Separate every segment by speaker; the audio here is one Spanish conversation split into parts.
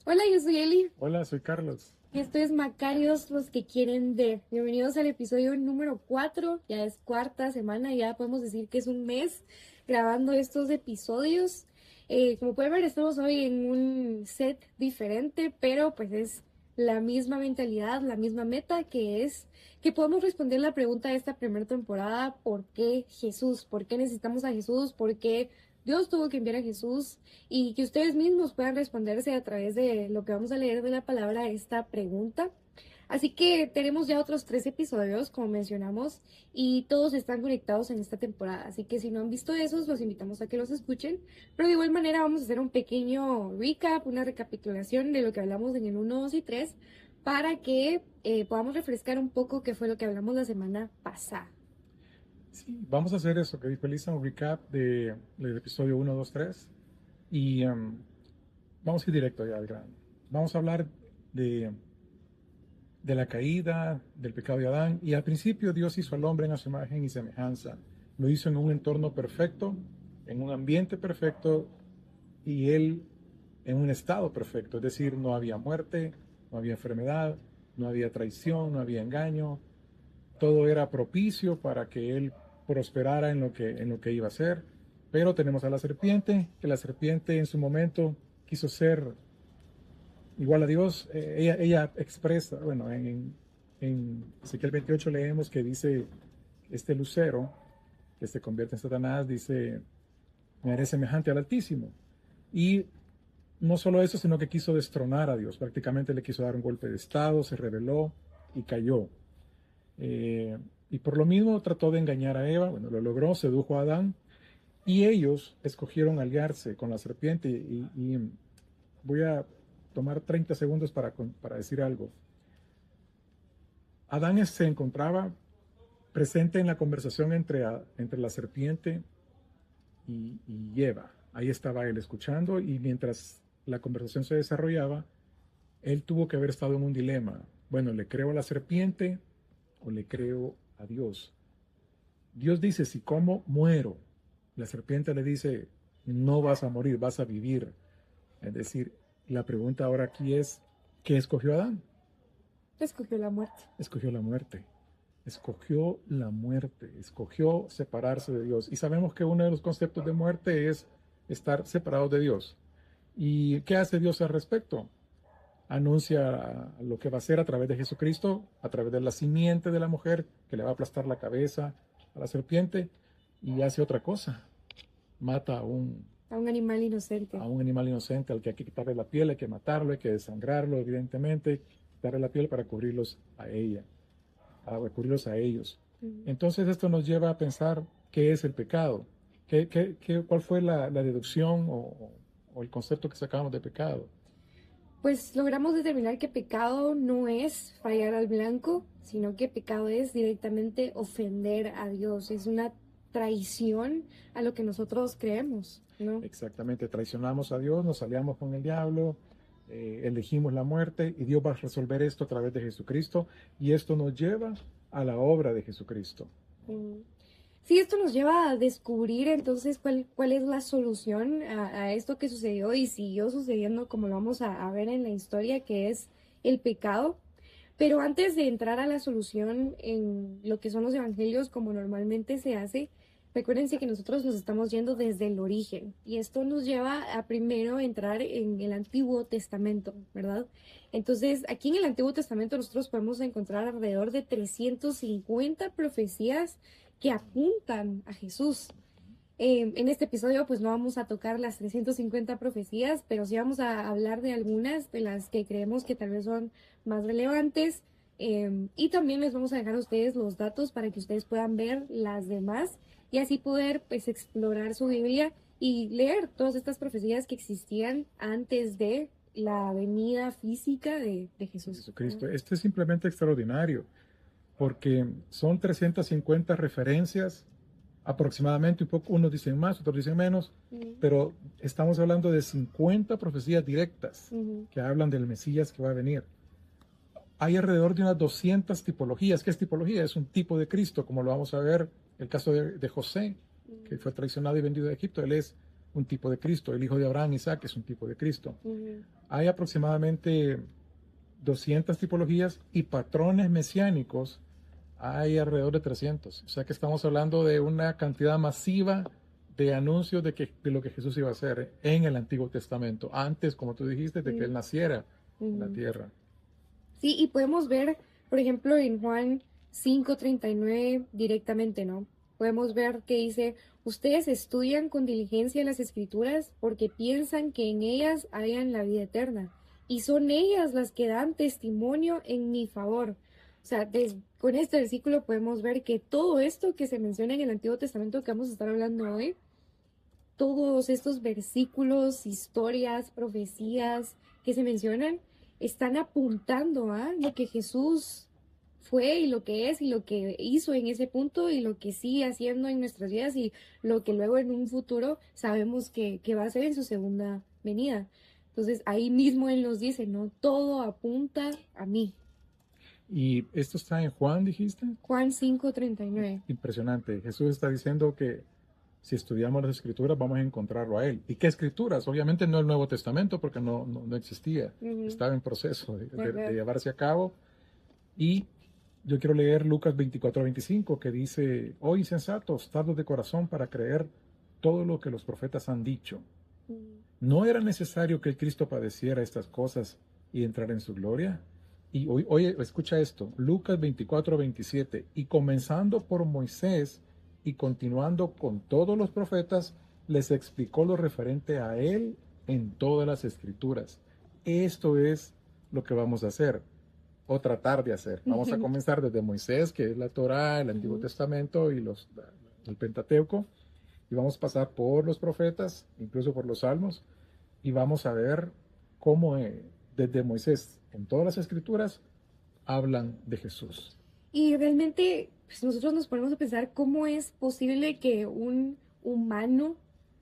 Speaker 1: Hola, yo soy Eli
Speaker 2: Hola, soy Carlos.
Speaker 1: y esto es Macarios, los que quieren ver. Bienvenidos al episodio número 4. Ya es cuarta semana, ya podemos decir que es un mes grabando estos episodios. Como pueden ver, estamos hoy en un set diferente, pero pues es la misma mentalidad, la misma meta, que es que podamos responder la pregunta de esta primera temporada: ¿por qué Jesús? ¿Por qué necesitamos a Jesús? ¿Por qué Dios tuvo que enviar a Jesús? Y que ustedes mismos puedan responderse a través de lo que vamos a leer de la palabra a esta pregunta. Así que tenemos ya otros 3 episodios, como mencionamos, y todos están conectados en esta temporada. Así que si no han visto esos, los invitamos a que los escuchen. Pero de igual manera vamos a hacer un pequeño recap, una recapitulación de lo que hablamos en el 1, 2 y 3, para que podamos refrescar un poco qué fue lo que hablamos la semana pasada.
Speaker 2: Sí, vamos a hacer eso que dijo Elisa, un recap del episodio 1, 2, 3. Y vamos a ir directo ya al grano. Vamos a hablar de, de la caída, del pecado de Adán. Y al principio Dios hizo al hombre en su imagen y semejanza. Lo hizo en un entorno perfecto, en un ambiente perfecto y él en un estado perfecto. Es decir, no había muerte, no había enfermedad, no había traición, no había engaño. Todo era propicio para que él prosperara en lo que iba a hacer. Pero tenemos a la serpiente, que la serpiente en su momento quiso ser igual a Dios. Ella expresa, bueno, en Ezequiel 28 leemos que dice, este lucero que se convierte en Satanás, dice, me haré semejante al Altísimo. Y no solo eso, sino que quiso destronar a Dios. Prácticamente le quiso dar un golpe de estado, se rebeló y cayó. Y por lo mismo trató de engañar a Eva, bueno, lo logró, sedujo a Adán, y ellos escogieron aliarse con la serpiente. Y voy a tomar 30 segundos para decir algo. Adán se encontraba presente en la conversación entre la serpiente y Eva. Ahí estaba él escuchando, y mientras la conversación se desarrollaba, él tuvo que haber estado en un dilema. Bueno, ¿le creo a la serpiente o le creo a Dios? Dios dice, si como, muero. La serpiente le dice, no vas a morir, vas a vivir. Es decir, la pregunta ahora aquí es, ¿qué escogió Adán?
Speaker 1: Escogió la muerte.
Speaker 2: Escogió la muerte. Escogió la muerte, escogió separarse de Dios. Y sabemos que uno de los conceptos de muerte es estar separado de Dios. ¿Y qué hace Dios al respecto? Anuncia lo que va a hacer a través de Jesucristo, a través de la simiente de la mujer que le va a aplastar la cabeza a la serpiente, y hace otra cosa, mata
Speaker 1: A un animal inocente.
Speaker 2: a un animal inocente al que hay que quitarle la piel, hay que matarlo, hay que desangrarlo, evidentemente, quitarle la piel para cubrirlos a ella, para cubrirlos a ellos. Entonces esto nos lleva a pensar qué es el pecado, cuál fue la deducción o el concepto que sacamos de pecado.
Speaker 1: Pues logramos determinar que pecado no es fallar al blanco, sino que pecado es directamente ofender a Dios, es una traición a lo que nosotros creemos, ¿no?
Speaker 2: Exactamente, traicionamos a Dios, nos aliamos con el diablo, elegimos la muerte, y Dios va a resolver esto a través de Jesucristo, y esto nos lleva a la obra de Jesucristo.
Speaker 1: Mm. Sí, esto nos lleva a descubrir entonces cuál es la solución a esto que sucedió y siguió sucediendo, como lo vamos a ver en la historia, que es el pecado. Pero antes de entrar a la solución en lo que son los evangelios, como normalmente se hace, recuérdense que nosotros nos estamos yendo desde el origen, y esto nos lleva a primero entrar en el Antiguo Testamento, ¿verdad? Entonces, aquí en el Antiguo Testamento nosotros podemos encontrar alrededor de 350 profecías que apuntan a Jesús. En este episodio pues no vamos a tocar las 350 profecías, pero sí vamos a hablar de algunas de las que creemos que tal vez son más relevantes, y también les vamos a dejar a ustedes los datos para que ustedes puedan ver las demás y así poder pues explorar su Biblia y leer todas estas profecías que existían antes de la venida física de Jesús.
Speaker 2: Jesucristo. Esto es simplemente extraordinario, porque son 350 referencias aproximadamente, un poco, unos dicen más, otros dicen menos, pero estamos hablando de 50 profecías directas que hablan del Mesías que va a venir. Hay alrededor de unas 200 tipologías. ¿Qué es tipología? Es un tipo de Cristo, como lo vamos a ver el caso de José, que fue traicionado y vendido de Egipto. Él es un tipo de Cristo. El hijo de Abraham, Isaac, es un tipo de Cristo.
Speaker 1: Ujú.
Speaker 2: Hay aproximadamente 200 tipologías y patrones mesiánicos hay alrededor de 300. O sea que estamos hablando de una cantidad masiva de anuncios de lo que Jesús iba a hacer en el Antiguo Testamento, antes, como tú dijiste, de que Él naciera en la
Speaker 1: Ujú.
Speaker 2: tierra.
Speaker 1: Sí, y podemos ver, por ejemplo, en Juan 5:39 directamente, ¿no? Podemos ver que dice, ustedes estudian con diligencia las escrituras porque piensan que en ellas hayan la vida eterna, y son ellas las que dan testimonio en mi favor. O sea, con este versículo podemos ver que todo esto que se menciona en el Antiguo Testamento que vamos a estar hablando hoy, todos estos versículos, historias, profecías que se mencionan, están apuntando a lo que Jesús fue y lo que es y lo que hizo en ese punto y lo que sigue haciendo en nuestras vidas y lo que luego en un futuro sabemos que va a hacer en su segunda venida. Entonces ahí mismo Él nos dice, ¿no? Todo apunta a mí.
Speaker 2: Y esto está en Juan, dijiste.
Speaker 1: Juan 5:39.
Speaker 2: Impresionante. Jesús está diciendo que si estudiamos las escrituras vamos a encontrarlo a Él. ¿Y qué escrituras? Obviamente no el Nuevo Testamento porque no existía.
Speaker 1: Ujú.
Speaker 2: Estaba en proceso de
Speaker 1: Ajá.
Speaker 2: llevarse a cabo. Y yo quiero leer Lucas 24:25 que dice, oh insensatos, tardos de corazón para creer todo lo que los profetas han dicho. ¿No era necesario que el Cristo padeciera estas cosas y entrara en su gloria? Y oye, escucha esto, Lucas 24:27, y comenzando por Moisés y continuando con todos los profetas, les explicó lo referente a él en todas las escrituras. Esto es lo que vamos a hacer, o tratar de hacer. Vamos a comenzar desde Moisés, que es la Torá, el Antiguo Testamento y el Pentateuco, y vamos a pasar por los profetas, incluso por los salmos, y vamos a ver cómo desde Moisés en todas las escrituras hablan de Jesús.
Speaker 1: Y realmente, pues nosotros nos ponemos a pensar cómo es posible que un humano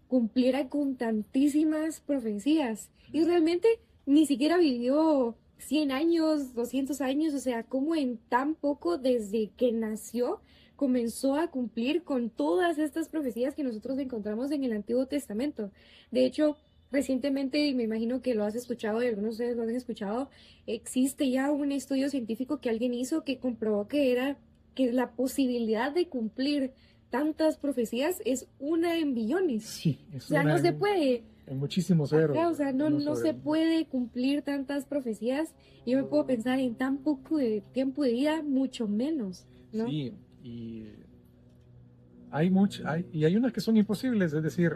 Speaker 1: cumpliera con tantísimas profecías. Y realmente ni siquiera vivió 100 años, 200 años, o sea, cómo en tan poco desde que nació comenzó a cumplir con todas estas profecías que nosotros encontramos en el Antiguo Testamento. De hecho, recientemente, y me imagino que lo has escuchado y algunos de ustedes lo han escuchado, existe ya un estudio científico que alguien hizo que comprobó que la posibilidad de cumplir tantas profecías es una en billones.
Speaker 2: Sí,
Speaker 1: O
Speaker 2: es
Speaker 1: sea, no se puede.
Speaker 2: en muchísimos ceros.
Speaker 1: Ajá, o sea, no se puede cumplir tantas profecías. Yo me puedo pensar en tan poco de tiempo de vida, mucho menos, ¿no?
Speaker 2: Sí, y hay unas que son imposibles, es decir,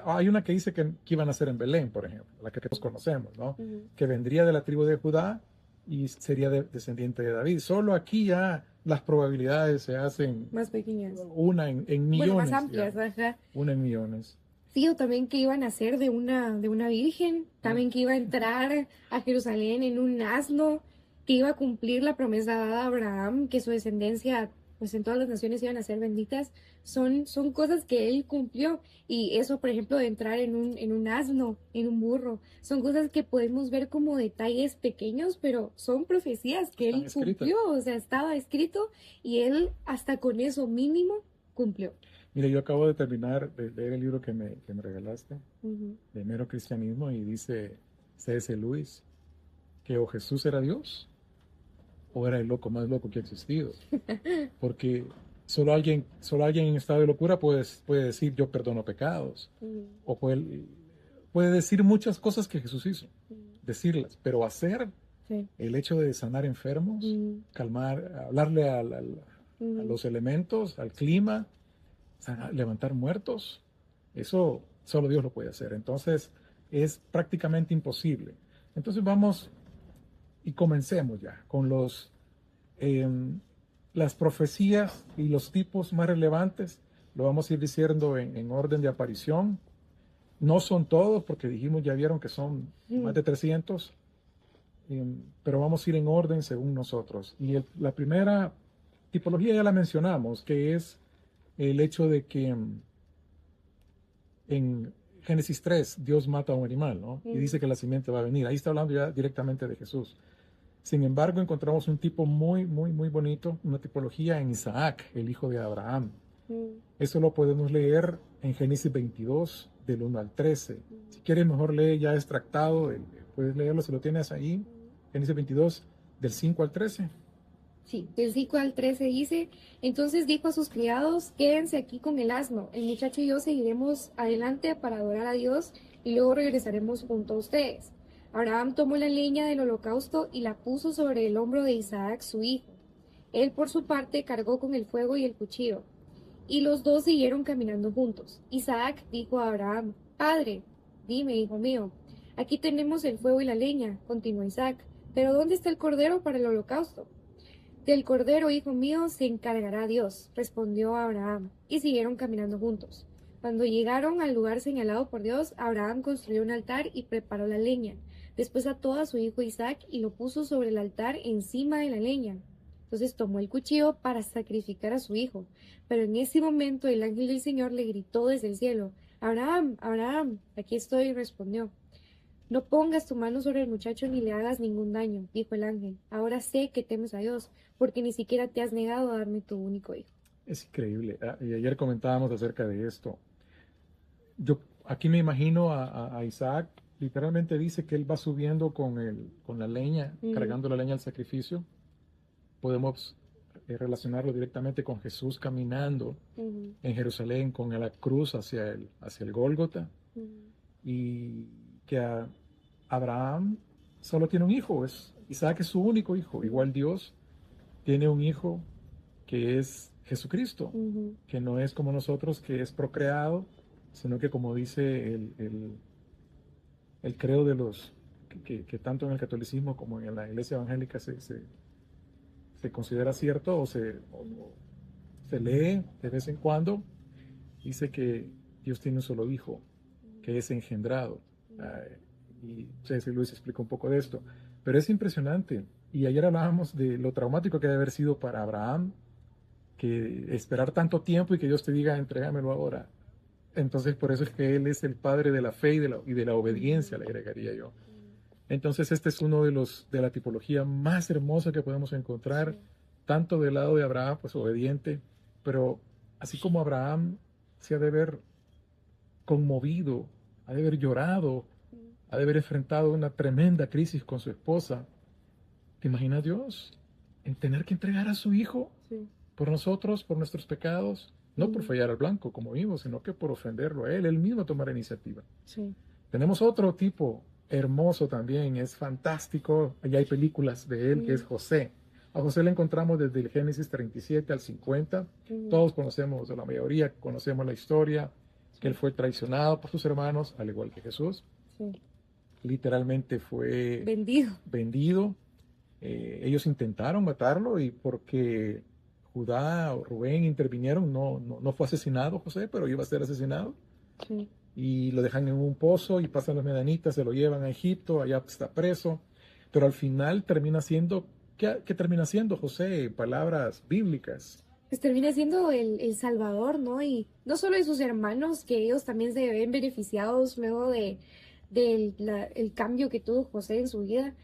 Speaker 2: hay una que dice que iban a ser en Belén, por ejemplo, la que todos conocemos, ¿no?
Speaker 1: Ujú.
Speaker 2: Que vendría de la tribu de Judá y sería descendiente de David. Solo aquí ya las probabilidades se hacen
Speaker 1: Más pequeñas.
Speaker 2: una en millones.
Speaker 1: Bueno, más amplias,
Speaker 2: digamos.
Speaker 1: ajá.
Speaker 2: Una en millones.
Speaker 1: Sí, o también que iban a ser de una virgen, también que iba a entrar a Jerusalén en un asno, que iba a cumplir la promesa dada a Abraham, que su descendencia, pues en todas las naciones iban a ser benditas, son cosas que él cumplió. Y eso, por ejemplo, de entrar en un asno, en un burro, son cosas que podemos ver como detalles pequeños, pero son profecías que
Speaker 2: Están
Speaker 1: él
Speaker 2: escritas.
Speaker 1: cumplió, o sea, estaba escrito y él hasta con eso mínimo cumplió.
Speaker 2: Mira, yo acabo de terminar de leer el libro que me regalaste,
Speaker 1: Ujú.
Speaker 2: de Mero Cristianismo, y dice C.S. Lewis que o Jesús era Dios o era el loco más loco que ha existido. Porque solo alguien en estado de locura puede decir yo perdono pecados.
Speaker 1: Ujú.
Speaker 2: O puede decir muchas cosas que Jesús hizo, decirlas, pero hacer
Speaker 1: Sí.
Speaker 2: el hecho de sanar enfermos,
Speaker 1: Ujú.
Speaker 2: calmar, hablarle a los elementos, al clima, levantar muertos, eso solo Dios lo puede hacer. Entonces es prácticamente imposible. Entonces vamos y comencemos ya con las profecías y los tipos más relevantes. Lo vamos a ir diciendo en orden de aparición. No son todos, porque dijimos, ya vieron que son más de 300, pero vamos a ir en orden según nosotros. Y la primera tipología ya la mencionamos, que es el hecho de que en Génesis 3 Dios mata a un animal, ¿no? Y dice que la simiente va a venir. Ahí está hablando ya directamente de Jesús. Sin embargo, encontramos un tipo muy, muy, muy bonito, una tipología en Isaac, el hijo de Abraham. Eso lo podemos leer en Génesis 22, del 1 al 13. Si quieres, mejor lee ya extractado, puedes leerlo si lo tienes ahí. Génesis 22, del 5 al 13.
Speaker 1: Sí, del 5 al 13 dice, entonces dijo a sus criados, quédense aquí con el asno, el muchacho y yo seguiremos adelante para adorar a Dios y luego regresaremos junto a ustedes. Abraham tomó la leña del holocausto y la puso sobre el hombro de Isaac, su hijo. Él por su parte cargó con el fuego y el cuchillo, y los dos siguieron caminando juntos. Isaac dijo a Abraham, Padre, dime, hijo mío, aquí tenemos el fuego y la leña, continuó Isaac, pero ¿dónde está el cordero para el holocausto? Del cordero, hijo mío, se encargará Dios, respondió Abraham, y siguieron caminando juntos. Cuando llegaron al lugar señalado por Dios, Abraham construyó un altar y preparó la leña. Después ató a su hijo Isaac y lo puso sobre el altar encima de la leña. Entonces tomó el cuchillo para sacrificar a su hijo. Pero en ese momento el ángel del Señor le gritó desde el cielo, Abraham, Abraham, aquí estoy, respondió. No pongas tu mano sobre el muchacho ni le hagas ningún daño, dijo el ángel. Ahora sé que temes a Dios, porque ni siquiera te has negado a darme tu único hijo.
Speaker 2: Es increíble. Y ayer comentábamos acerca de esto. Yo aquí me imagino a Isaac, literalmente dice que él va subiendo con la leña, cargando la leña al sacrificio. Podemos relacionarlo directamente con Jesús caminando en Jerusalén con la cruz hacia el Gólgota. Y que Abraham solo tiene un hijo, Isaac es su único hijo. Igual Dios tiene un hijo que es Jesucristo, que no es como nosotros, que es procreado, sino que como dice el credo de los que tanto en el catolicismo como en la iglesia evangélica se considera cierto o se lee de vez en cuando, dice que Dios tiene un solo hijo, que es engendrado. Y C.S. Lewis explica un poco de esto. Pero es impresionante. Y ayer hablábamos de lo traumático que debe haber sido para Abraham, que esperar tanto tiempo y que Dios te diga, entrégamelo ahora. Entonces, por eso es que Él es el padre de la fe y de la obediencia, le agregaría yo. Entonces, este es uno de la tipología más hermosa que podemos encontrar, tanto del lado de Abraham, pues obediente, pero así como Abraham se ha de haber conmovido, ha de haber llorado, ha de haber enfrentado una tremenda crisis con su esposa. ¿Te imaginas Dios en tener que entregar a su hijo por nosotros, por nuestros pecados? No por fallar al blanco, como vimos, sino que por ofenderlo a él mismo tomar la iniciativa. Tenemos otro tipo hermoso también, es fantástico, allá hay películas de él, que es José. A José le encontramos desde el Génesis 37 al 50. Todos conocemos, la mayoría conocemos la historia, que él fue traicionado por sus hermanos, al igual que Jesús. Literalmente fue vendido. Ellos intentaron matarlo y porque Judá o Rubén intervinieron, no fue asesinado José, pero iba a ser asesinado. Y lo dejan en un pozo y pasan los medianitas, se lo llevan a Egipto, allá está preso. Pero al final termina siendo, ¿qué termina siendo José? Palabras bíblicas.
Speaker 1: Pues termina siendo el Salvador, ¿no? Y no solo de sus hermanos, que ellos también se ven beneficiados luego del el cambio que tuvo José en su vida,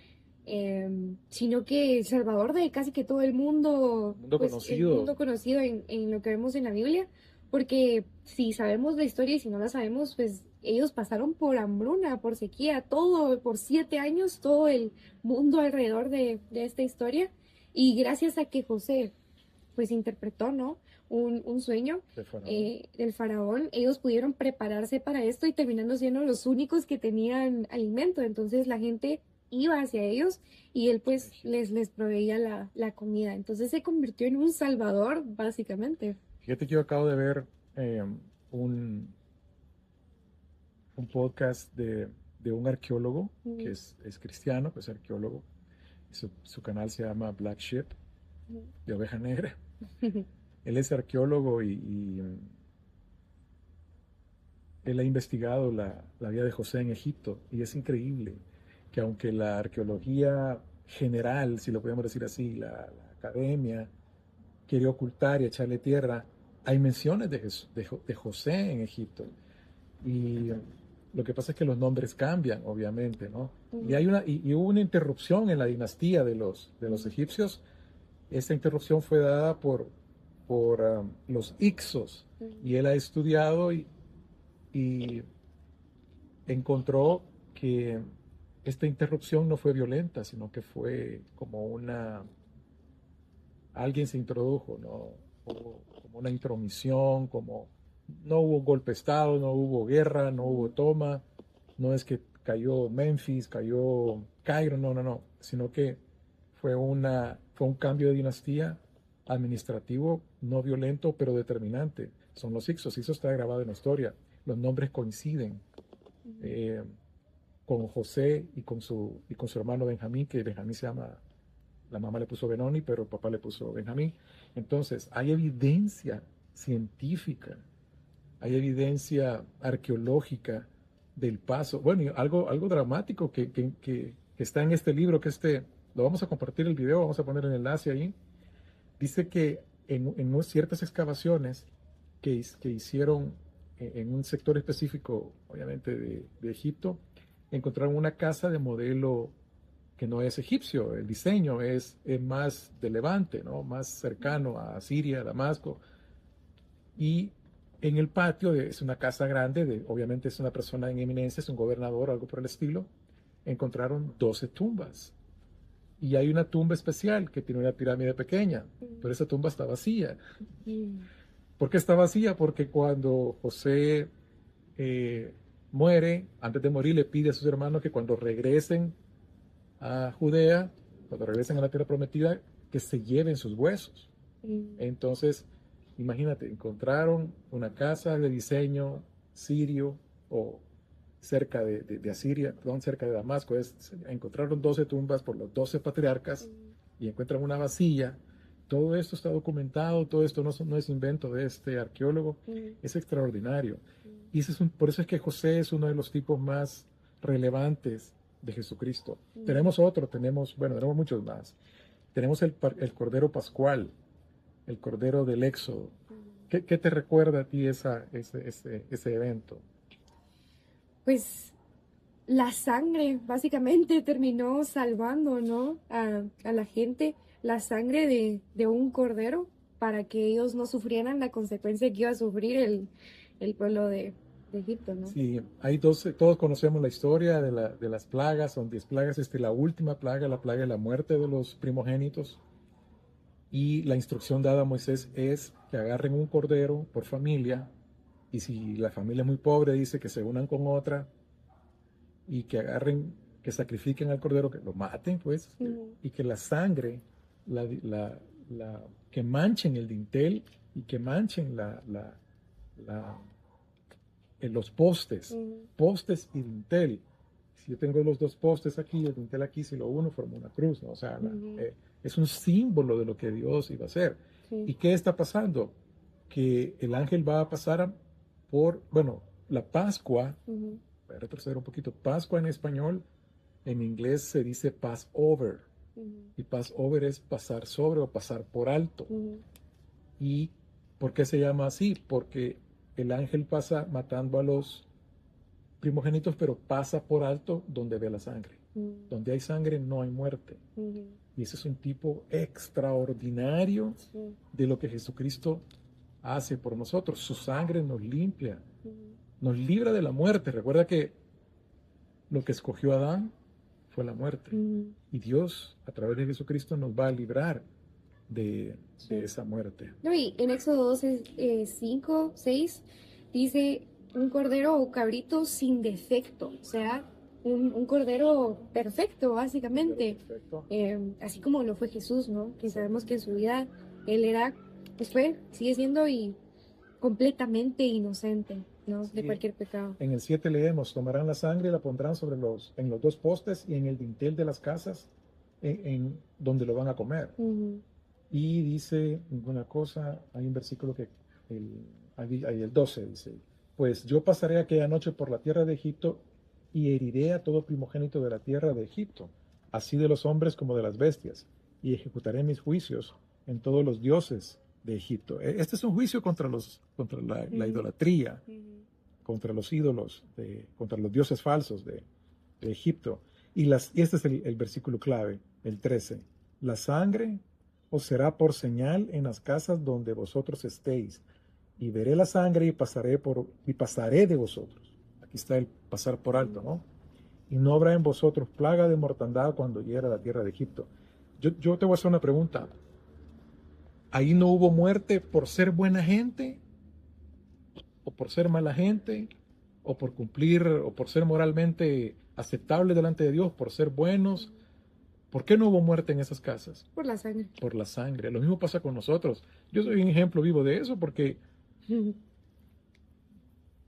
Speaker 1: sino que el Salvador de casi que todo el mundo, pues,
Speaker 2: conocido.
Speaker 1: El mundo conocido en lo que vemos en la Biblia, porque si sabemos la historia y si no la sabemos, pues ellos pasaron por hambruna, por sequía, todo, por 7 años, todo el mundo alrededor de esta historia, y gracias a que José pues interpretó, ¿no? Un sueño del faraón, ellos pudieron prepararse para esto y terminando siendo los únicos que tenían alimento. Entonces la gente iba hacia ellos y él pues les proveía la comida. Entonces se convirtió en un salvador, básicamente.
Speaker 2: Fíjate que yo acabo de ver un podcast de un arqueólogo que es cristiano, pues arqueólogo. Su canal se llama Black Sheep, de oveja negra. Él es arqueólogo y él ha investigado la vida de José en Egipto y es increíble que aunque la arqueología general, si lo podemos decir así, la academia, quiere ocultar y echarle tierra, hay menciones de José en Egipto. Y lo que pasa es que los nombres cambian, obviamente, ¿no? Y hubo una interrupción en la dinastía de los egipcios. Esta interrupción fue dada por por los Ixos, y él ha estudiado y encontró que esta interrupción no fue violenta, sino que fue como alguien se introdujo, ¿no? Como una intromisión, como no hubo golpe de Estado, no hubo guerra, no hubo toma, no es que cayó Memphis, cayó Cairo, no, no, no, sino que fue un cambio de dinastía administrativo, no violento, pero determinante. Son los Ixos, eso está grabado en la historia. Los nombres coinciden con José y con su hermano Benjamín, que Benjamín se llama, la mamá le puso Benoni, pero el papá le puso Benjamín. Entonces, hay evidencia científica, hay evidencia arqueológica del paso. Bueno, y algo dramático que está en este libro, lo vamos a compartir el video, vamos a poner el enlace ahí. Dice que en ciertas excavaciones que hicieron en un sector específico, obviamente de Egipto, encontraron una casa de modelo que no es egipcio, el diseño es más de Levante, ¿no? Más cercano a Siria, Damasco. Y en el patio es una casa grande, obviamente es una persona en eminencia, es un gobernador o algo por el estilo, encontraron 12 tumbas. Y hay una tumba especial que tiene una pirámide pequeña, pero esa tumba está vacía. ¿Por qué está vacía? Porque cuando José muere, antes de morir le pide a sus hermanos que cuando regresen a Judea, cuando regresen a la tierra prometida, que se lleven sus huesos. Entonces, imagínate, encontraron una casa de diseño sirio o cerca de Asiria, perdón, cerca de Damasco, encontraron 12 tumbas por los 12 patriarcas y encuentran una vacía. Todo esto está documentado, todo esto no es invento de este arqueólogo, es extraordinario. Y por eso es que José es uno de los tipos más relevantes de Jesucristo. Tenemos muchos más. Tenemos el Cordero Pascual, el Cordero del Éxodo. ¿Qué te recuerda a ti ese evento?
Speaker 1: Pues la sangre básicamente terminó salvando, ¿no? A la gente, la sangre de un cordero para que ellos no sufrieran la consecuencia que iba a sufrir el pueblo de Egipto, ¿no?
Speaker 2: Sí, todos conocemos la historia de las plagas, son 10 plagas, la última plaga, la plaga de la muerte de los primogénitos. Y la instrucción dada a Moisés es que agarren un cordero por familia, y si la familia es muy pobre, dice que se unan con otra, y que sacrifiquen al cordero, que lo maten, pues, y que la sangre, que manchen el dintel y que manchen los postes y dintel. Si yo tengo los dos postes aquí, el dintel aquí, si lo uno forma una cruz, ¿no? O sea, es un símbolo de lo que Dios iba a hacer. ¿Y qué está pasando? Que el ángel va a pasar la Pascua. Voy a retroceder un poquito. Pascua en español, en inglés se dice Passover. Y Passover es pasar sobre o pasar por alto. ¿Y por qué se llama así? Porque el ángel pasa matando a los primogénitos, pero pasa por alto donde ve la sangre. Donde hay sangre no hay muerte. Y ese es un tipo extraordinario de lo que Jesucristo hace por nosotros. Su sangre nos limpia, nos libra de la muerte. Recuerda que lo que escogió Adán fue la muerte. Y Dios, a través de Jesucristo, nos va a librar de esa muerte.
Speaker 1: No, y en Éxodo 12, 5, 6, dice un cordero o cabrito sin defecto, o sea, un cordero perfecto, básicamente. Perfecto. Así como lo fue Jesús, ¿no? Que sabemos que en su vida él sigue siendo completamente inocente, ¿no? De cualquier pecado.
Speaker 2: En el 7 leemos, tomarán la sangre y la pondrán en los dos postes y en el dintel de las casas en donde lo van a comer. Y dice una cosa, hay un versículo el 12 dice, pues yo pasaré aquella noche por la tierra de Egipto y heriré a todo primogénito de la tierra de Egipto, así de los hombres como de las bestias, y ejecutaré mis juicios en todos los dioses de Egipto. Este es un juicio contra la idolatría, contra los ídolos, contra los dioses falsos de Egipto. Y este es el versículo clave, el 13. La sangre os será por señal en las casas donde vosotros estéis, y veré la sangre y pasaré de vosotros. Aquí está el pasar por alto, ¿no? Y no habrá en vosotros plaga de mortandad cuando hiera la tierra de Egipto. Yo te voy a hacer una pregunta. ¿Ahí no hubo muerte por ser buena gente? ¿O por ser mala gente? ¿O por cumplir? ¿O por ser moralmente aceptable delante de Dios? ¿Por ser buenos? ¿Por qué no hubo muerte en esas casas?
Speaker 1: Por la sangre.
Speaker 2: Por la sangre. Lo mismo pasa con nosotros. Yo soy un ejemplo vivo de eso porque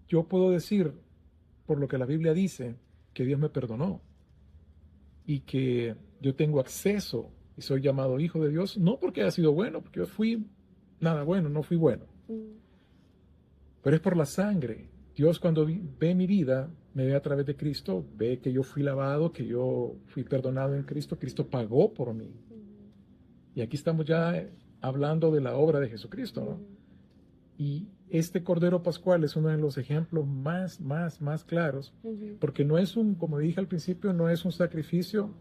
Speaker 2: yo puedo decir, por lo que la Biblia dice, que Dios me perdonó y que yo tengo acceso y soy llamado hijo de Dios, no porque haya sido bueno, porque yo fui nada bueno, no fui bueno, pero es por la sangre. Dios cuando ve mi vida, me ve a través de Cristo, ve que yo fui lavado, que yo fui perdonado en Cristo, Cristo pagó por mí. Y aquí estamos ya hablando de la obra de Jesucristo, ¿no? Y este Cordero Pascual es uno de los ejemplos más claros, porque no es como dije al principio, no es un sacrificio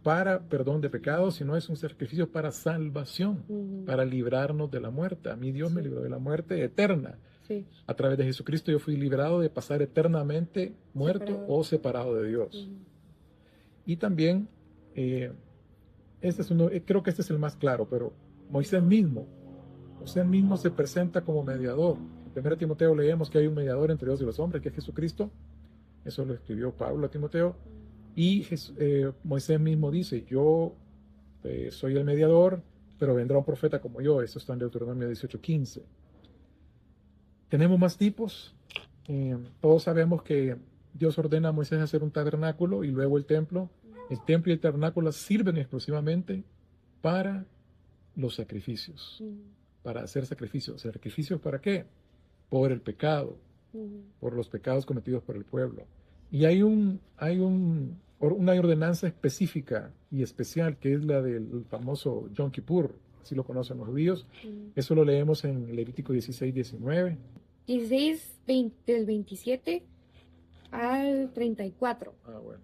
Speaker 2: para perdón de pecados, sino es un sacrificio para salvación, para librarnos de la muerte. A mí Dios me libró de la muerte eterna.
Speaker 1: Sí.
Speaker 2: A través de Jesucristo yo fui librado de pasar eternamente muerto o separado de Dios. Y también, creo que este es el más claro, pero Moisés mismo se presenta como mediador. En 1 Timoteo leemos que hay un mediador entre Dios y los hombres, que es Jesucristo. Eso lo escribió Pablo a Timoteo. Y Moisés mismo dice, yo soy el mediador, pero vendrá un profeta como yo. Esto está en Deuteronomio 18:15. Tenemos más tipos. Todos sabemos que Dios ordena a Moisés hacer un tabernáculo y luego el templo. El templo y el tabernáculo sirven exclusivamente para los sacrificios, para hacer sacrificios. ¿Sacrificios para qué? Por el pecado, por los pecados cometidos por el pueblo. Y hay una ordenanza específica y especial que es la del famoso Yom Kippur, así lo conocen los judíos. Eso lo leemos en Levítico 16:19.
Speaker 1: 16, del 27 al 34.
Speaker 2: Bueno.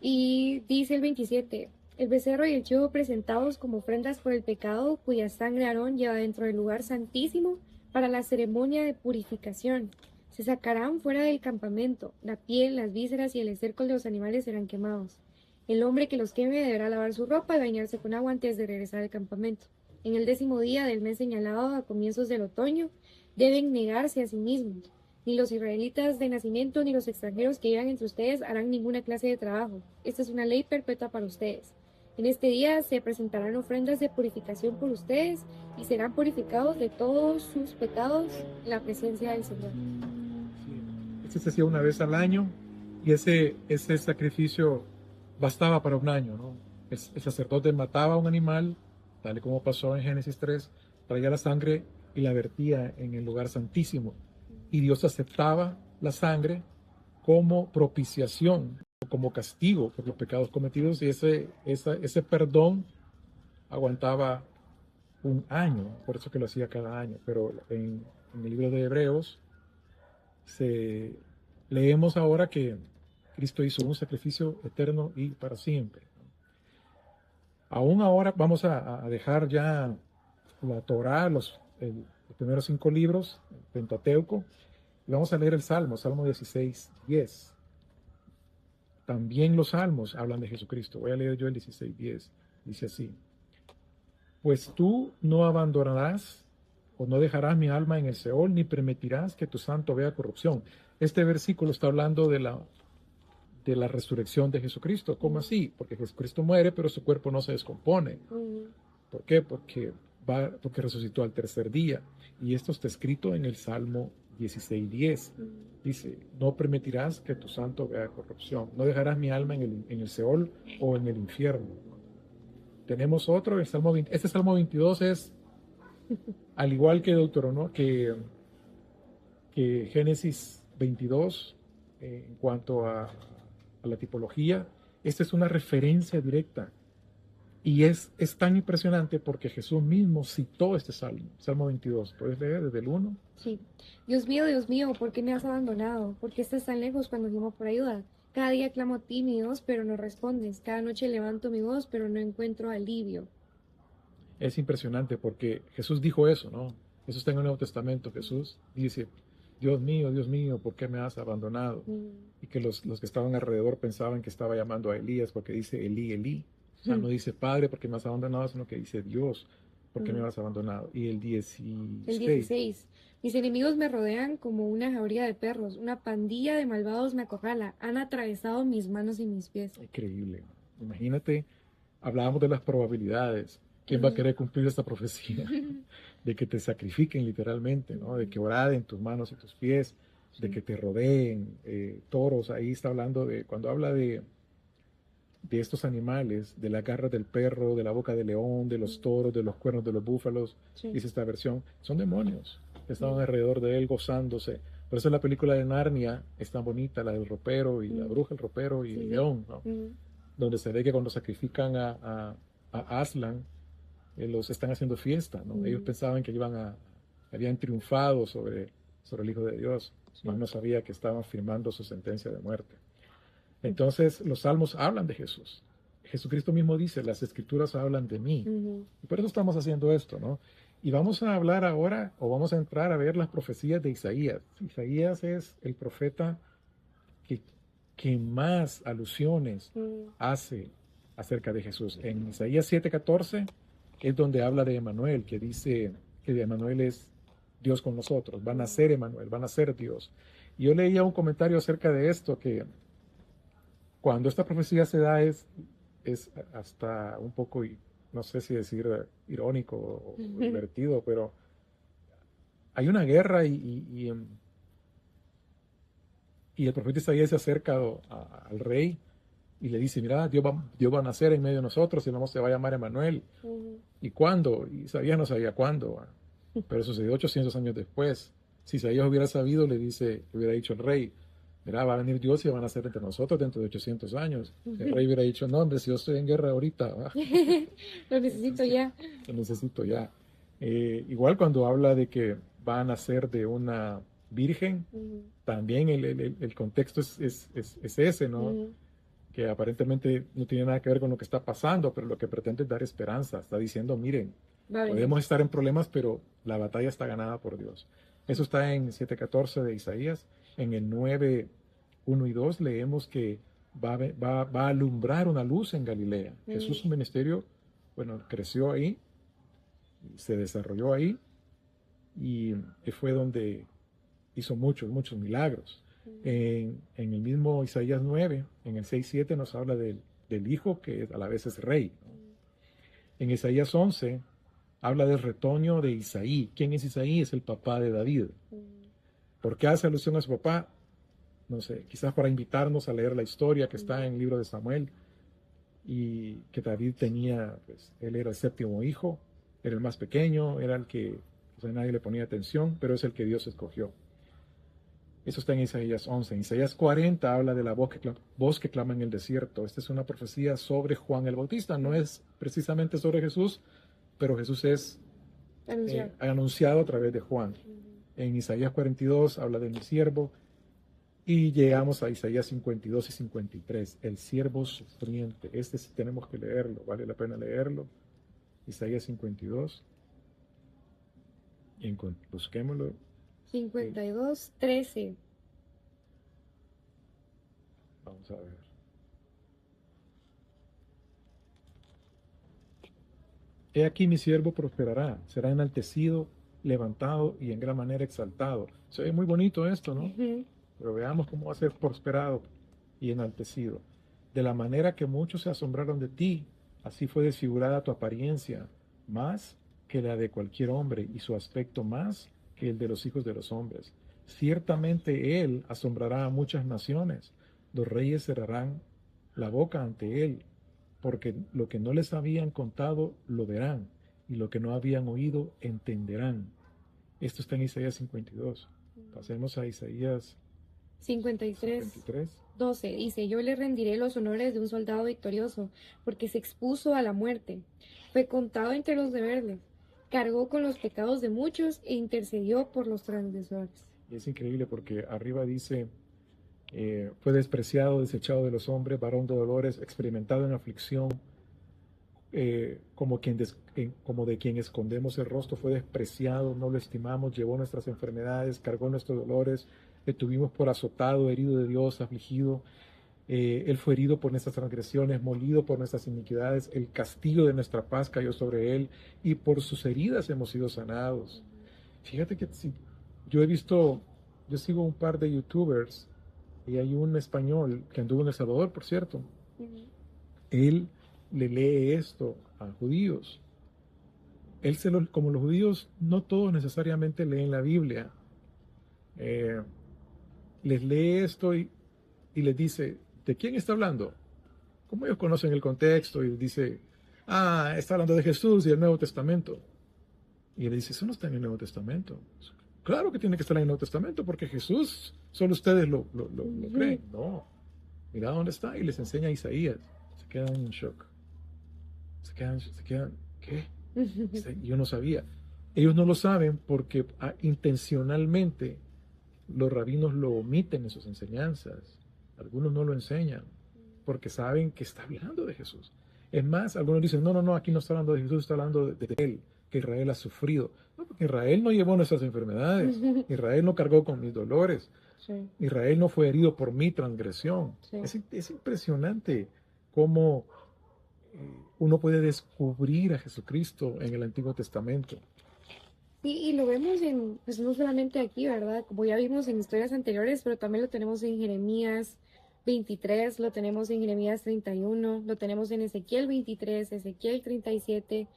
Speaker 1: Y dice el 27, el becerro y el chivo presentados como ofrendas por el pecado, cuya sangre Aarón lleva dentro del lugar santísimo para la ceremonia de purificación. Se sacarán fuera del campamento, la piel, las vísceras y el esterco de los animales serán quemados. El hombre que los queme deberá lavar su ropa y bañarse con agua antes de regresar al campamento. En el 10º día del mes señalado, a comienzos del otoño, deben negarse a sí mismos. Ni los israelitas de nacimiento ni los extranjeros que vivan entre ustedes harán ninguna clase de trabajo. Esta es una ley perpetua para ustedes. En este día se presentarán ofrendas de purificación por ustedes y serán purificados de todos sus pecados en la presencia del Señor.
Speaker 2: Este se hacía una vez al año y ese sacrificio bastaba para un año, ¿no? El sacerdote mataba a un animal, tal y como pasó en Génesis 3, traía la sangre y la vertía en el lugar santísimo. Y Dios aceptaba la sangre como propiciación, como castigo por los pecados cometidos, y ese perdón aguantaba un año, por eso que lo hacía cada año. Pero en el libro de Hebreos leemos ahora que Cristo hizo un sacrificio eterno y para siempre. Aún ahora vamos a dejar ya la Torá, los primeros 5 libros, el Pentateuco, y vamos a leer el Salmo 16:10. También los salmos hablan de Jesucristo. Voy a leer yo el 16:10. Dice así: pues tú no abandonarás o no dejarás mi alma en el Seol, ni permitirás que tu santo vea corrupción. Este versículo está hablando de la resurrección de Jesucristo. ¿Cómo así? Porque Jesucristo muere, pero su cuerpo no se descompone. ¿Por qué? Porque resucitó al tercer día. Y esto está escrito en el Salmo 16:10. Dice, no permitirás que tu santo vea corrupción. No dejarás mi alma en el Seol o en el infierno. Tenemos otro, el Salmo 20. Este Salmo 22 es, al igual que Deuteronomio, que Génesis 22, en cuanto a la tipología, esta es una referencia directa. Y es tan impresionante porque Jesús mismo citó este salmo, Salmo 22. ¿Puedes leer desde el 1?
Speaker 1: Sí. Dios mío, ¿por qué me has abandonado? ¿Por qué estás tan lejos cuando llamo por ayuda? Cada día clamo a ti, mi Dios, pero no respondes. Cada noche levanto mi voz, pero no encuentro alivio.
Speaker 2: Es impresionante porque Jesús dijo eso, ¿no? Eso está en el Nuevo Testamento. Jesús dice, Dios mío, ¿por qué me has abandonado?
Speaker 1: Mm.
Speaker 2: Y que los que estaban alrededor pensaban que estaba llamando a Elías porque dice Elí, Elí. O sea, no dice Padre porque me has abandonado, sino que dice Dios, ¿por qué me
Speaker 1: Mm.
Speaker 2: has abandonado? Y el
Speaker 1: El
Speaker 2: 16,
Speaker 1: 16. Mis enemigos me rodean como una jauría de perros. Una pandilla de malvados me acorrala. Han atravesado mis manos y mis pies.
Speaker 2: increíble. Imagínate, hablábamos de las probabilidades. ¿Quién va a
Speaker 1: Mm.
Speaker 2: querer cumplir esta profecía? De que te sacrifiquen literalmente, ¿no? De que oraden tus manos y tus pies, de
Speaker 1: Sí.
Speaker 2: que te rodeen toros. Ahí está hablando de, cuando habla de estos animales, de la garra del perro, de la boca del león, de los toros, de los cuernos de los búfalos,
Speaker 1: Sí.
Speaker 2: dice esta versión, son demonios que estaban
Speaker 1: Mm.
Speaker 2: alrededor de él gozándose. Por eso la película de Narnia es tan bonita, la del ropero y la
Speaker 1: Mm.
Speaker 2: bruja, el ropero y
Speaker 1: Sí,
Speaker 2: el
Speaker 1: sí.
Speaker 2: león, ¿no?
Speaker 1: Mm.
Speaker 2: Donde se ve que cuando sacrifican a Aslan, los están haciendo fiesta, ¿no? Ellos
Speaker 1: Mm.
Speaker 2: pensaban que habían triunfado sobre el Hijo de Dios, mas
Speaker 1: Sí.
Speaker 2: no sabía que estaban firmando su sentencia de muerte. Entonces, los salmos hablan de Jesús. Jesucristo mismo dice, las escrituras hablan de mí.
Speaker 1: Ujú.
Speaker 2: Y por eso estamos haciendo esto, ¿no? Y vamos a hablar ahora, o vamos a entrar a ver las profecías de Isaías. Isaías es el profeta que, que más alusiones
Speaker 1: Mm.
Speaker 2: hace acerca de Jesús. En Isaías 7:14 es donde habla de Emanuel, que dice que Emanuel es Dios con nosotros, van a ser Emanuel, van a ser Dios. Y yo leía un comentario acerca de esto, que cuando esta profecía se da es hasta un poco, no sé si decir irónico o divertido, pero hay una guerra y el profeta Isaías se acerca al rey y le dice, mira, Dios va a nacer en medio de nosotros y se va a llamar Emanuel.
Speaker 1: Ujú.
Speaker 2: ¿Y cuándo? Y Isaías no sabía cuándo, pero sucedió 800 años después. Si Isaías hubiera sabido, le hubiera dicho el rey, mira, va a venir Dios y van a ser entre nosotros dentro de 800 años. El rey hubiera dicho, no, hombre, si yo estoy en guerra ahorita,
Speaker 1: Lo necesito ya.
Speaker 2: lo necesito ya. Igual cuando habla de que va a nacer de una virgen,
Speaker 1: Ujú.
Speaker 2: también el contexto es ese, ¿no?
Speaker 1: Ujú.
Speaker 2: Que aparentemente no tiene nada que ver con lo que está pasando, pero lo que pretende es dar esperanza. Está diciendo, miren,
Speaker 1: Va a venir.
Speaker 2: podemos estar en problemas, pero la batalla está ganada por Dios. Eso está en 7:14 de Isaías. En el 9:1 y 2 leemos que va a alumbrar una luz en Galilea. Jesús, su ministerio, bueno, creció ahí, se desarrolló ahí y fue donde hizo muchos milagros. En el mismo Isaías 9, en el 6:7 nos habla del Hijo que a la vez es rey, ¿no? En Isaías 11 habla del retoño de Isaí. ¿Quién es Isaí? Es el papá de David. ¿Por qué hace alusión a su papá? No sé, quizás para invitarnos a leer la historia que está en el libro de Samuel y que David tenía, pues él era el séptimo hijo, era el más pequeño, era el que pues, nadie le ponía atención, pero es el que Dios escogió. Eso está en Isaías 11. En Isaías 40 habla de la voz que clama en el desierto. Esta es una profecía sobre Juan el Bautista. No es precisamente sobre Jesús, pero Jesús es anunciado a través de Juan. En Isaías 42 habla de mi siervo. Y llegamos a Isaías 52 y 53. El siervo sufriente. Este sí tenemos que leerlo. Vale la pena leerlo. Isaías 52. Busquémoslo.
Speaker 1: 52:13.
Speaker 2: Vamos a ver. He aquí mi siervo prosperará, será enaltecido, levantado y en gran manera exaltado. Se ve muy bonito esto, ¿no?
Speaker 1: Ujú.
Speaker 2: Pero veamos cómo va a ser prosperado y enaltecido. De la manera que muchos se asombraron de ti, así fue desfigurada tu apariencia, más que la de cualquier hombre, y su aspecto más que el de los hijos de los hombres. Ciertamente él asombrará a muchas naciones, los reyes cerrarán la boca ante él, porque lo que no les habían contado lo verán, y lo que no habían oído entenderán. Esto está en Isaías 52. Pasemos a Isaías
Speaker 1: 53.
Speaker 2: 53.
Speaker 1: 12 dice, yo le rendiré los honores de un soldado victorioso, porque se expuso a la muerte, fue contado entre los rebeldes, cargó con los pecados de muchos e intercedió por los transgresores.
Speaker 2: Y es increíble porque arriba dice, fue despreciado, desechado de los hombres, varón de dolores, experimentado en aflicción, como de quien escondemos el rostro, fue despreciado, no lo estimamos, llevó nuestras enfermedades, cargó nuestros dolores, le tuvimos por azotado, herido de Dios, afligido. Él fue herido por nuestras transgresiones, molido por nuestras iniquidades, el castigo de nuestra paz cayó sobre él, y por sus heridas hemos sido sanados. Fíjate que si, yo sigo un par de youtubers, y hay un español que anduvo en El Salvador, por cierto. Él le lee esto a judíos. Como los judíos, no todos necesariamente leen la Biblia, eh, les lee esto y les dice, ¿de quién está hablando? Como ellos conocen el contexto, y dice, está hablando de Jesús y el Nuevo Testamento. Y él dice, eso no está en el Nuevo Testamento. Claro que tiene que estar en el Nuevo Testamento, porque Jesús, solo ustedes lo creen. No, mira dónde está, y les enseña a Isaías. Se quedan en shock. Se quedan, ¿qué? Yo no sabía. Ellos no lo saben porque intencionalmente los rabinos lo omiten en sus enseñanzas. Algunos no lo enseñan porque saben que está hablando de Jesús. Es más, algunos dicen, no, aquí no está hablando de Jesús, está hablando de él, que Israel ha sufrido. No, porque Israel no llevó nuestras enfermedades, Israel no cargó con mis dolores, sí. Israel no fue herido por mi transgresión. Sí. Es impresionante cómo uno puede descubrir a Jesucristo en el Antiguo Testamento.
Speaker 1: Y lo vemos pues no solamente aquí, ¿verdad? Como ya vimos en historias anteriores, pero también lo tenemos en Jeremías 23, lo tenemos en Jeremías 31, lo tenemos en Ezequiel 23, Ezequiel 37,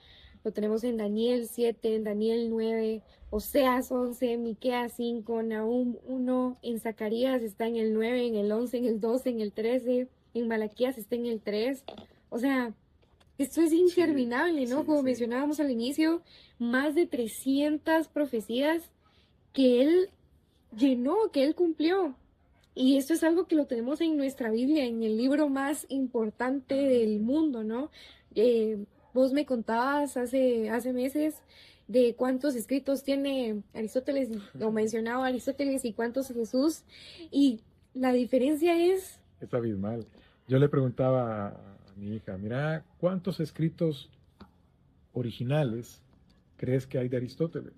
Speaker 1: lo tenemos en Daniel 7, en Daniel 9, Oseas 11, Miqueas 5, Nahum 1, en Zacarías está en el 9, en el 11, en el 12, en el 13, en Malaquías está en el 3. O sea, esto es interminable, ¿no? Como mencionábamos al inicio, más de 300 profecías que él llenó, que él cumplió. Y esto es algo que lo tenemos en nuestra Biblia, en el libro más importante del mundo, ¿no? Vos me contabas hace meses de cuántos escritos tiene Aristóteles, o mencionaba Aristóteles, y cuántos Jesús. Y la diferencia es
Speaker 2: abismal. Yo le preguntaba a mi hija, mira, ¿cuántos escritos originales crees que hay de Aristóteles?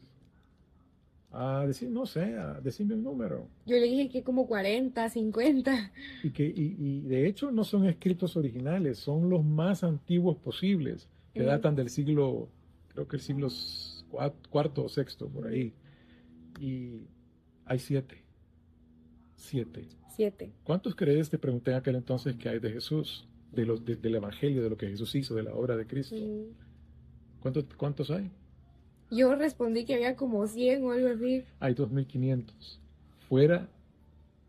Speaker 2: No sé, decime un número.
Speaker 1: Yo le dije que como 40, 50.
Speaker 2: Y de hecho no son escritos originales, son los más antiguos posibles, que datan del siglo, creo que el siglo cuarto o sexto, por ahí. Y hay 7. 7. ¿Cuántos crees, te pregunté en aquel entonces, que hay de Jesús? Del Evangelio, de lo que Jesús hizo, de la obra de Cristo. ¿Cuántos hay?
Speaker 1: Yo respondí que había como 100 o algo así.
Speaker 2: Hay 2500.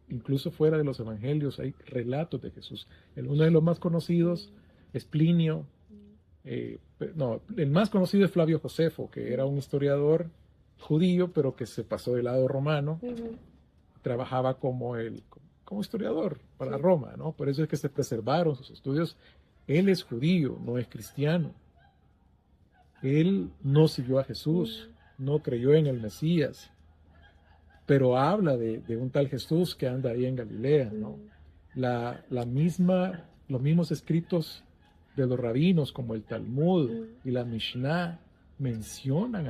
Speaker 2: Incluso fuera de los evangelios, hay relatos de Jesús. Uno de los más conocidos es Plinio. El más conocido es Flavio Josefo, que era un historiador judío, pero que se pasó del lado romano. Trabajaba como historiador para Roma, ¿no? Por eso es que se preservaron sus estudios. Él es judío, no es cristiano. Él no siguió a Jesús, no creyó en el Mesías, pero habla de un tal Jesús que anda ahí en Galilea, ¿no? Los mismos escritos de los rabinos, como el Talmud y la Mishnah, mencionan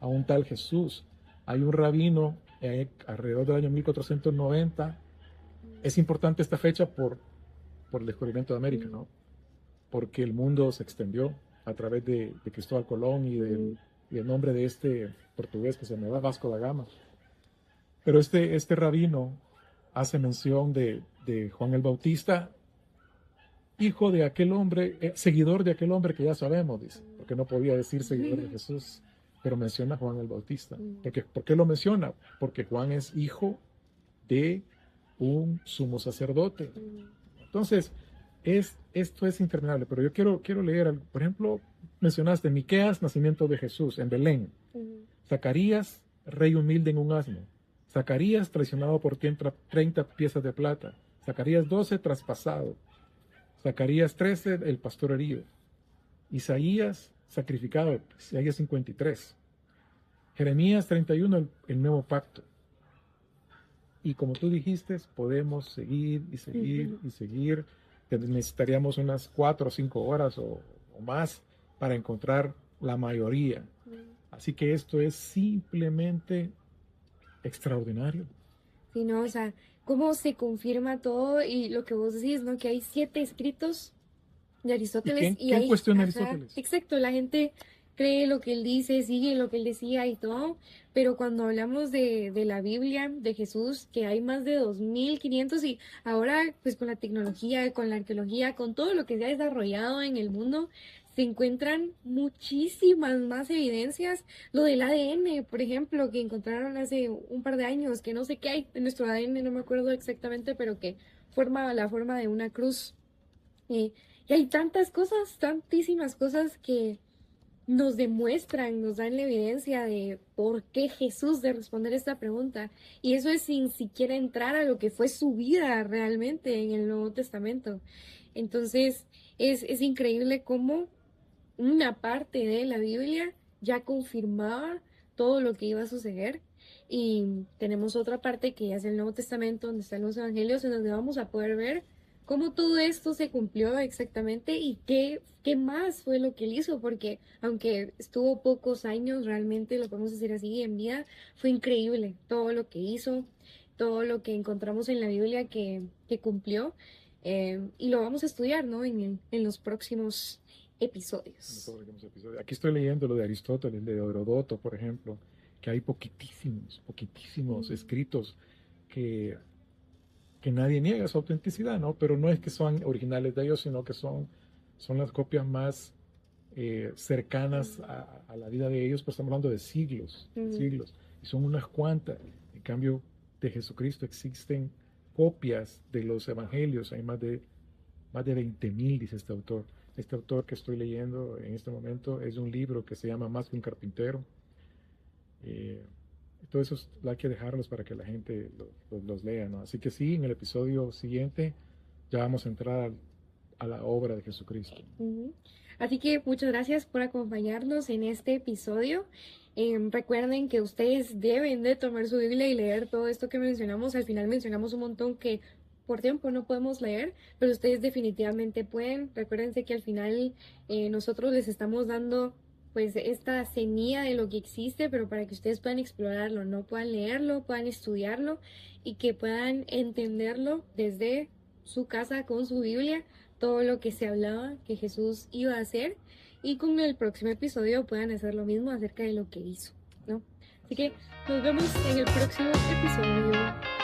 Speaker 2: a un tal Jesús. Hay un rabino alrededor del año 1490. Es importante esta fecha por el descubrimiento de América, ¿no? Porque el mundo se extendió a través de Cristóbal Colón y el nombre de este portugués que se me va, Vasco da Gama. Pero este rabino hace mención de Juan el Bautista, hijo de aquel hombre, seguidor de aquel hombre que ya sabemos, dice, porque no podía decir seguidor de Jesús, pero menciona a Juan el Bautista. ¿Por qué lo menciona? Porque Juan es hijo de un sumo sacerdote. Entonces, esto es interminable, pero yo quiero leer, por ejemplo, mencionaste Miqueas, nacimiento de Jesús en Belén. Zacarías, rey humilde en un asno. Zacarías, traicionado por 30 piezas de plata. Zacarías 12, traspasado. Zacarías 13, el pastor herido. Isaías, sacrificado. Isaías 53. Jeremías 31, el nuevo pacto. Y como tú dijiste, podemos seguir y seguir y seguir. Necesitaríamos unas 4 o 5 horas o o más para encontrar la mayoría. Así que esto es simplemente extraordinario.
Speaker 1: Sí, no, o sea, cómo se confirma todo y lo que vos decís, ¿no? Que hay 7 escritos de
Speaker 2: ¿Y
Speaker 1: Aristóteles
Speaker 2: quién,
Speaker 1: y
Speaker 2: quién
Speaker 1: hay,
Speaker 2: cuestiona a
Speaker 1: ajá,
Speaker 2: Aristóteles?
Speaker 1: exacto, la gente cree lo que él dice, sigue lo que él decía y todo, pero cuando hablamos de la Biblia, de Jesús, que hay más de 2500 y ahora pues con la tecnología, con la arqueología, con todo lo que se ha desarrollado en el mundo, se encuentran muchísimas más evidencias. Lo del ADN, por ejemplo, que encontraron hace un par de años, que no sé qué hay en nuestro ADN, no me acuerdo exactamente, pero que forma la forma de una cruz. Y, y hay tantas cosas, tantísimas cosas que nos demuestran, nos dan la evidencia de por qué Jesús de responder esta pregunta. Y eso es sin siquiera entrar a lo que fue su vida realmente en el Nuevo Testamento. Entonces, es increíble cómo una parte de la Biblia ya confirmaba todo lo que iba a suceder. Y tenemos otra parte que ya es el Nuevo Testamento, donde están los Evangelios, en donde vamos a poder ver cómo todo esto se cumplió exactamente y qué más fue lo que él hizo, porque aunque estuvo pocos años, realmente lo podemos decir así, en vida, fue increíble todo lo que hizo, todo lo que encontramos en la Biblia que cumplió, y lo vamos a estudiar, ¿no? En los próximos episodios.
Speaker 2: Aquí estoy leyendo lo de Aristóteles, de Herodoto, por ejemplo, que hay poquitísimos escritos que nadie niega su autenticidad, ¿no? Pero no es que son originales de ellos, sino que son las copias más cercanas a la vida de ellos, pues estamos hablando de siglos, siglos, y son unas cuantas. En cambio, de Jesucristo existen copias de los evangelios, hay más de 20.000, dice este autor. Este autor que estoy leyendo en este momento es un libro que se llama Más que un carpintero. Todo eso hay que dejarlos para que la gente los lea, ¿no? Así que sí, en el episodio siguiente ya vamos a entrar a la obra de Jesucristo.
Speaker 1: Así que muchas gracias por acompañarnos en este episodio. Recuerden que ustedes deben de tomar su Biblia y leer todo esto que mencionamos. Al final mencionamos un montón que por tiempo no podemos leer, pero ustedes definitivamente pueden. Recuérdense que al final nosotros les estamos dando pues esta semilla de lo que existe, pero para que ustedes puedan explorarlo, no puedan leerlo, puedan estudiarlo y que puedan entenderlo desde su casa con su Biblia, todo lo que se hablaba que Jesús iba a hacer, y con el próximo episodio puedan hacer lo mismo acerca de lo que hizo, ¿no? Así que nos vemos en el próximo episodio.